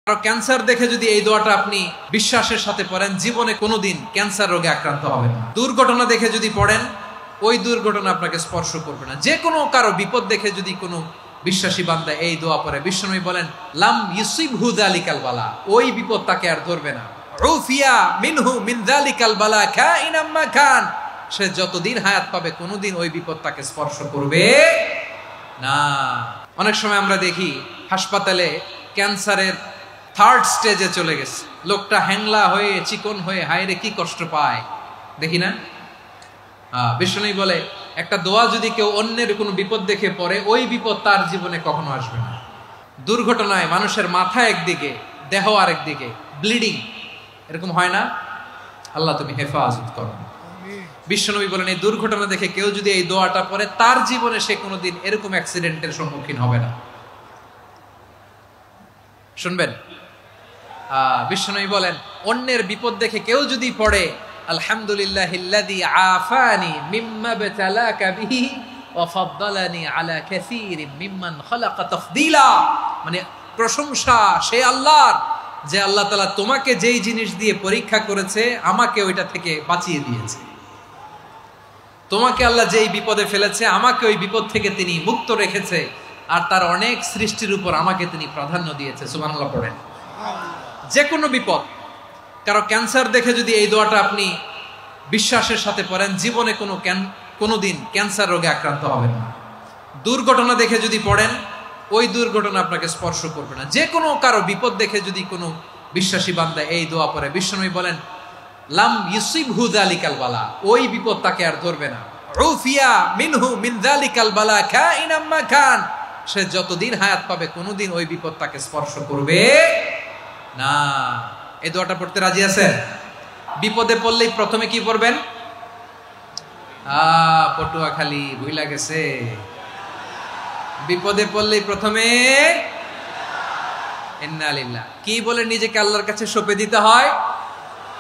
কারো ক্যান্সার দেখে যদি এই দোয়াটা আপনি বিশ্বাসের সাথে পড়েন, জীবনে কোনোদিন ক্যান্সার রোগে আক্রান্ত হবেন না। দুর্ঘটনা দেখে যদি পড়েন, ওই দুর্ঘটনা আপনাকে স্পর্শ করবে না। যে কোনো কারো বিপদ দেখে যদি কোনো বিশ্বাসী বান্দা এই দোয়া পড়ে, বিশ্বনবী বলেন লাম ইউসিবহু যালিকাল বালা, ওই বিপদ তাকে আর ধরবে না। উফিয়া মিনহু মিন যালিকাল বালা কাইনাম মা কান, সে যতদিন হায়াত পাবে কোনোদিন ওই বিপদ তাকে স্পর্শ করবে না। অনেক সময় আমরা দেখি হাসপাতালে ক্যান্সারের থার্ড স্টেজে চলে গেছে, লোকটা হ্যাংলা হয়ে চিকন হয়ে হায়রে কি কষ্ট পায় দেখি না। বিশ্বনবী বলে একটা দোয়া যদি কেউ অন্যের কোনো বিপদ দেখে পড়ে, ওই বিপদ তার জীবনে কখনো আসবে না। দুর্ঘটনায় মানুষের মাথা একদিকে, দেহ আরেকদিকে, ব্লিডিং, এরকম হয় না? আল্লাহ তুমি হেফাজত করো। বিশ্বনবী বলেন এই দুর্ঘটনা দেখে কেউ যদি এই দোয়াটা পড়ে, তার জীবনে সে কোনোদিন এরকম অ্যাক্সিডেন্টের সম্মুখীন হবে না। শুনবেন, বিশ্বনবী বলেন অন্যের বিপদ দেখে কেউ যদি পড়ে আলহামদুলিল্লাহিল্লাযী আফানি মিম্মা বাতালাকা বিহি ওয়া ফাদ্দালানি আলা কাসীরিম মিম্মান খালাকা তাফদীলা, মানে প্রশংসা সে আল্লাহর, যে আল্লাহ তাআলা তোমাকে যেই জিনিস দিয়ে পরীক্ষা করেছে আমাকে ওইটা থেকে বাঁচিয়ে দিয়েছে। তোমাকে আল্লাহ যেই বিপদে ফেলেছে আমাকে ওই বিপদ থেকে তিনি মুক্ত রেখেছে, আর তার অনেক সৃষ্টির উপর আমাকে তিনি প্রাধান্য দিয়েছে। সুবহানাল্লাহ পড়েন। যে কোনো বিপদ, কারো ক্যান্সার দেখে যদি এই দোয়াটা আপনি বিশ্বাসের সাথে পড়েন, জীবনে কোনোদিন ক্যান্সার রোগে আক্রান্ত হবেন না। দুর্ঘটনা দেখে যদি পড়েন, ওই দুর্ঘটনা আপনাকে স্পর্শ করবে না। যে কোনো কারো বিপদ দেখে যদি কোনো বিশ্বাসী বান্দা এই দোয়া পড়ে, বিশ্বনবী বলেন লাম ইউসিবহু যালিকাল বালা, ওই বিপদ তাকে আর ধরবে না। উফিয়া মিনহু মিন যালিকাল বালা কাইনাম মা কান, সে যতদিন হায়াত পাবে কোনোদিন ওই বিপদ তাকে স্পর্শ করবে না। এই দোয়াটা পড়তে রাজি আছেন? বিপদে পড়লেই প্রথমে কি পড়বেন? পটুয়াখালী ভুইলা গেছে। বিপদে পড়লেই প্রথমে ইন্না লিল্লাহ কি বলে নিজেকে আল্লাহর কাছে সঁপে দিতে হয়?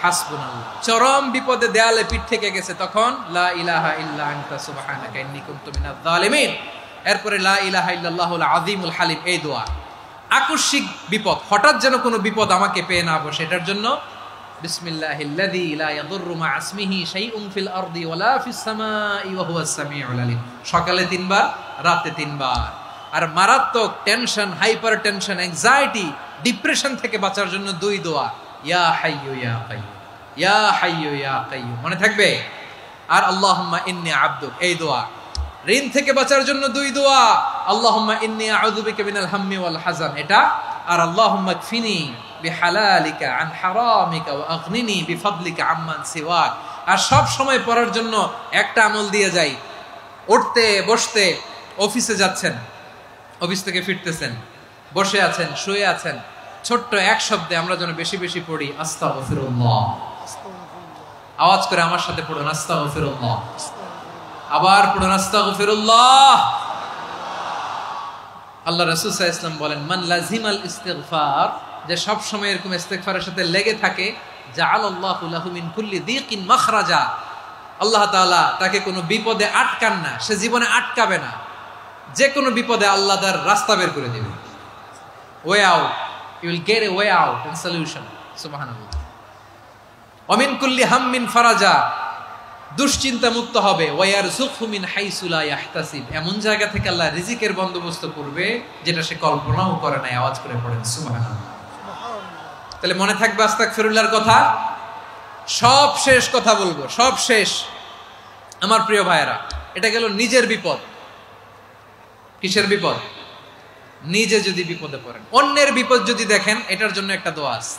হাসবুনাল্লাহ। চরম বিপদে দেয়ালে পিঠ থেকে গেছে, তখন লা ইলাহা ইল্লা আনতা সুবহানাকা ইন্নী কুনতু মিনাজ জালিমিন। এরপরে লা ইলাহা ইল্লাল্লাহুল আযীমুল হালিম, এই দোয়া। আকস্মিক বিপদ, হঠাৎ যেন কোনো বিপদ আমাকে পেয়ে না বসে, এটার জন্য বিসমিল্লাহিল্লাযী লা ইয়াদুররু মা ইসমিহি শাইউন ফিল আরদি ওয়ালা ফিস সামাই ওয়া হুয়াস সামিউল আলিম। সকালে 3 বার, রাতে 3 বার। আর মারাত্মক tension, hyper tension, anxiety, depression থেকে বাঁচার জন্য 2 দোয়া, ইয়া হাইয়্যু ইয়া কাইয়্যুম, ইয়া হাইয়্যু ইয়া কাইয়্যুম, মনে থাকবে? আর আল্লাহুম্মা ইন্নী আবদুক, এই দোয়া। ঋণ থেকে বাঁচার জন্য 2 দোয়া, আল্লাহুম্মা ইন্নী আউযু বিকা মিনাল হাম্মি ওয়াল হাযান, এটা। আর আল্লাহুম্মা কফিনি বিহালালিকা আন হারামিকা ওয়া আগনিনি বিফাদলিকা আম্মান সিওয়াক। আর সব সময় পড়ার জন্য একটা আমল দিয়ে যাই, উঠতে বসতে, অফিসে যাচ্ছেন, অফিস থেকে ফিরতেছেন, বসে আছেন, শুয়ে আছেন, ছোট্ট এক শব্দে আমরা যেন বেশি বেশি পড়ি আস্তাগফিরুল্লাহ। আওয়াজ করে আমার সাথে পড়ুন আস্তাগফিরুল্লাহ। আবার পড়ুন আস্তাগফিরুল্লাহ। আল্লাহ রাসূল সাল্লাল্লাহু আলাইহি ওয়াসাল্লাম বলেন মান লাজিমাল ইস্তিগফার, যে সব সময় এরকম ইস্তিগফারের সাথে লেগে থাকে, জাআলাল্লাহু লাহু মিন কুল্লি দিকিন মাখরাজা, আল্লাহ তাআলা তাকে কোনো বিপদে আটকান না, সে জীবনে আটকাবে না। যে কোনো বিপদে আল্লাহ তার রাস্তা বের করে দেবে, way out, you will get a way out and solution. সুবহানাল্লাহ। ওয়া মিন কুল্লি হাম্মিন ফারাজা, দুশ্চিন্তা মুক্ত হবে। ওয়ায়ারযুকহু মিন হাইসু লা ইয়াহতাসিব, এমন জায়গা থেকে আল্লাহ রিজিকের বন্দোবস্ত করবে যেটা সে কল্পনাও করে নাই। আওয়াজ করে পড়েন সুবহানাল্লাহ। তাহলে মনে থাকবে আস্তাগফিরুল্লাহর কথা। সব শেষ কথা বলবো, সব শেষ আমার প্রিয় ভাইয়েরা। এটা গেল নিজের বিপদ। কিসের বিপদ? নিজে যদি বিপদে পড়েন, অন্যের বিপদ যদি দেখেন, এটার জন্য একটা দোয়া আছে।